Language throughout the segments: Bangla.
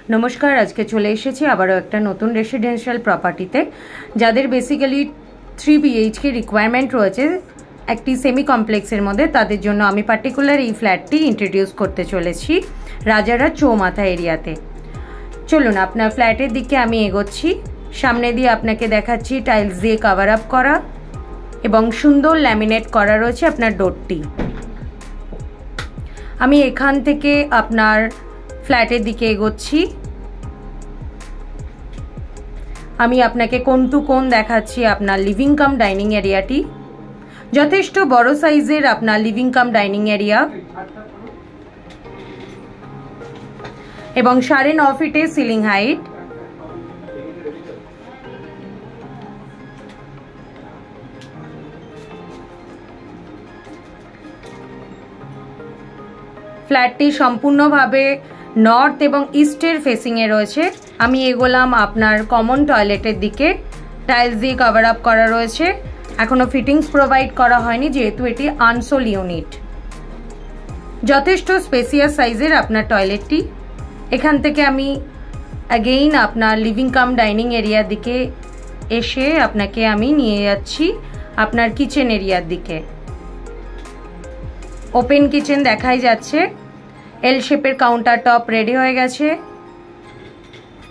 नमस्कार आज के चले एसेছি আবারও একটা নতুন রেসিডেন্সিয়াল প্রপার্টিতে যাদের বেসিক্যালি 3 BHK রিকোয়ারমেন্ট রয়েছে একটি সেমি কমপ্লেক্সের মধ্যে তাদের জন্য আমি পার্টিকুলার এই ফ্ল্যাটটি ইন্ট্রোডিউস করতে চলেছি রাজারা চৌমাথা এরিয়াতে। চলুন আপনার ফ্ল্যাটের দিকে আমি এগোচ্ছি। সামনে দিয়ে আপনাকে দেখাচ্ছি টাইলস দিয়ে কভার আপ করা এবং সুন্দর ল্যামিনেট করা রয়েছে আপনার ডোরটি। আমি এখান থেকে আপনার ফ্ল্যাটের দিকে এগোচ্ছি। আমি আপনাকে কোণ টু কোণ দেখাচ্ছি আপনার লিভিং কাম ডাইনিং এরিয়াটি। যথেষ্ট বড় সাইজের আপনার লিভিং কাম ডাইনিং এরিয়া এবং 9.5 ফিটের সিলিং হাইট। ফ্ল্যাটটি সম্পূর্ণভাবে নর্থ এবং ইস্টের ফেসিংয়ে রয়েছে। আমি এগোলাম আপনার কমন টয়লেটের দিকে। টাইলস দিয়ে কভার আপ করা রয়েছে, এখনো ফিটিংস প্রোভাইড করা হয়নি যেহেতু এটি আনসোল ইউনিট। যথেষ্ট স্পেসিয়াস সাইজের আপনার টয়লেটটি। এখান থেকে আমি অ্যাগেইন আপনার লিভিং কাম ডাইনিং এরিয়ার দিকে এসে আপনাকে আমি নিয়ে যাচ্ছি আপনার কিচেন এরিয়ার দিকে। ওপেন কিচেন দেখাই যাচ্ছে। এল শেপের কাউন্টার টপ রেডি হয়ে গেছে,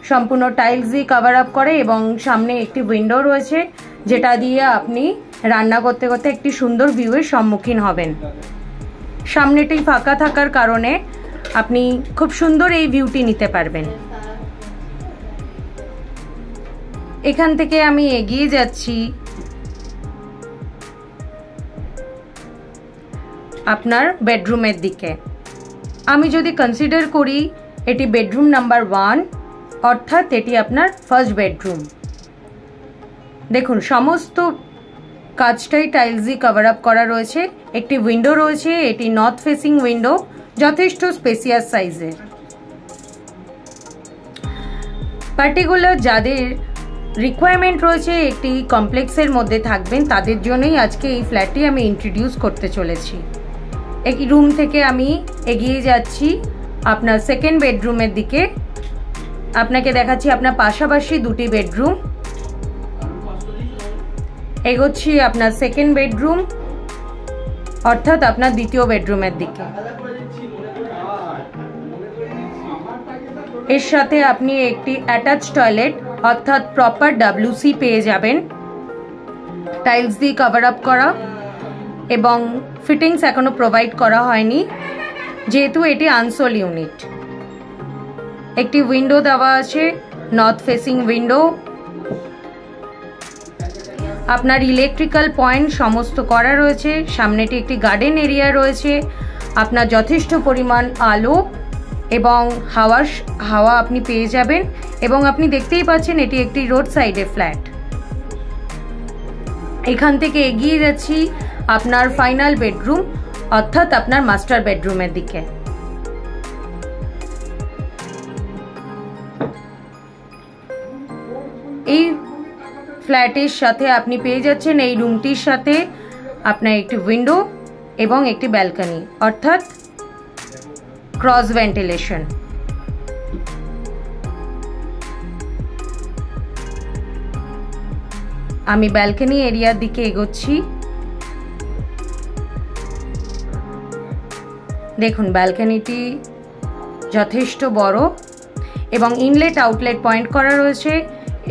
সম্পূর্ণ টাইলস দিয়ে কভার আপ করে এবং সামনে একটি উইন্ডো রয়েছে যেটা দিয়ে আপনি রান্না করতে করতে একটি সুন্দর ভিউয়ের সম্মুখীন হবেন। সামনেটি ফাঁকা থাকার কারণে আপনি খুব সুন্দর এই ভিউটি নিতে পারবেন। এখান থেকে আমি এগিয়ে যাচ্ছি আপনার বেডরুমের দিকে। আমি যদি কনসিডার করি এটি বেডরুম নাম্বার 1 অর্থাৎ এটি আপনার ফার্স্ট বেডরুম। দেখুন সমস্ত কাজটাই টাইলস দিয়ে কভার আপ করা রয়েছে। একটি উইন্ডো রয়েছে, এটি নর্থ ফেসিং উইন্ডো, যথেষ্ট স্পেসিয়াস সাইজের। পার্টিকুলার যাদের রিকোয়ারমেন্ট রয়েছে একটি কমপ্লেক্সের মধ্যে থাকবেন তাদের জন্যই আজকে এই ফ্ল্যাটটি আমি ইন্ট্রোডিউস করতে চলেছি। এই রুম থেকে আমি এগিয়ে যাচ্ছি আপনার সেকেন্ড বেডরুমের দিকে। আপনাকে দেখাচ্ছি আপনার পাশাপাশি দুটি বেডরুম। এগোচ্ছি আপনার সেকেন্ড বেডরুম অর্থাৎ আপনার দ্বিতীয় বেডরুমের দিকে। এর সাথে আপনি একটি অ্যাটাচ টয়লেট অর্থাৎ প্রপার WC পেয়ে যাবেন, টাইলস দিয়ে কভার আপ করা এবং ফিটিংস এখনো প্রোভাইড করা হয়নি যেহেতু এটি আনসোল ইউনিট। একটি উইন্ডো দেওয়া আছে, নর্থ ফেসিং উইন্ডো। আপনার ইলেকট্রিক্যাল পয়েন্ট সমস্ত করা রয়েছে। সামনেটি একটি গার্ডেন এরিয়া রয়েছে। আপনার যথেষ্ট পরিমাণ আলো এবং হাওয়া আপনি পেয়ে যাবেন এবং আপনি দেখতেই পাচ্ছেন এটি একটি রোড সাইডে ফ্ল্যাট। এখান থেকে এগিয়ে যাচ্ছি আপনার ফাইনাল বেডরুম অর্থাৎ আপনার মাস্টার বেডরুমের দিকে। এই ফ্ল্যাটের সাথে আপনি পেয়ে যাচ্ছেন এই রুমটির সাথে আপনার একটি উইন্ডো এবং একটি ব্যালকনি অর্থাৎ ক্রস ভেন্টিলেশন। আমি ব্যালকনি এরিয়ার দিকে এগোচ্ছি। দেখুন ব্যালকনিটি যথেষ্ট বড় এবং ইনলেট আউটলেট পয়েন্ট করা রয়েছে।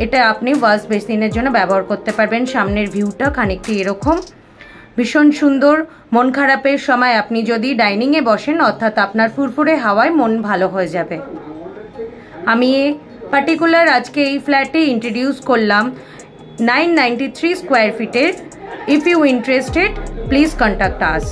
এটা আপনি ওয়াশ বেসিনের জন্য ব্যবহার করতে পারবেন। সামনের ভিউটা খানিকটি এরকম ভীষণ সুন্দর। মন খারাপের সময় আপনি যদি ডাইনিংয়ে বসেন অর্থাৎ আপনার ফুরফুরে হাওয়ায় মন ভালো হয়ে যাবে। আমি পার্টিকুলার আজকে এই ফ্ল্যাটে ইন্ট্রোডিউস করলাম 993 স্কোয়ার ফিটের। If you interested please contact us.